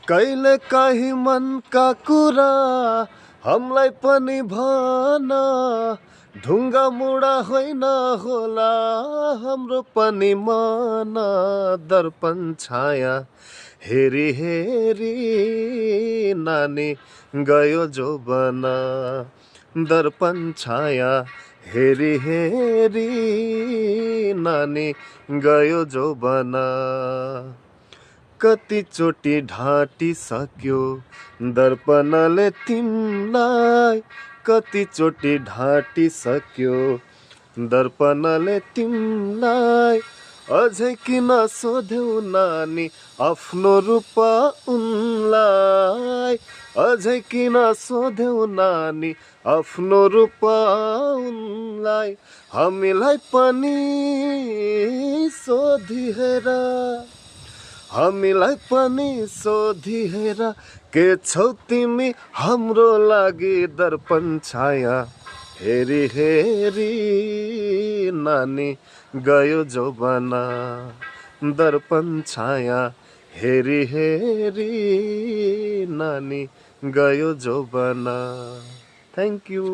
कहिले काहीँ मनका कुरा हामीलाई पनि भन, ढुङ्गा मुढा होइन होला हाम्रो पनि मन। दर्पण छाया हेरी हेरी नानी गयो जोबन, दर्पण छाया हेरी हेरी नानी गयो जोबन। कतिचोटि ढाँटिसक्यो दर्पणले तिमलाई, कतिचोटि ढाँटिसक्यो दर्पणले तिमलाई। अझै किन सोध्यौ नानी आफ्नो रूप उनलाई, अझै किन सोध्यौ नानी आफ्नो रूप उनलाई। हामीलाई पनि सोधिहेर, हामीलाई पनि सोधिहेर, के छौ तिमी हाम्रो लागि। दर्पण छाया हेरी हेरी नानी गयो जोबन, दर्पण छाया हेरी हेरी नानी गयो जोबन। Thank you.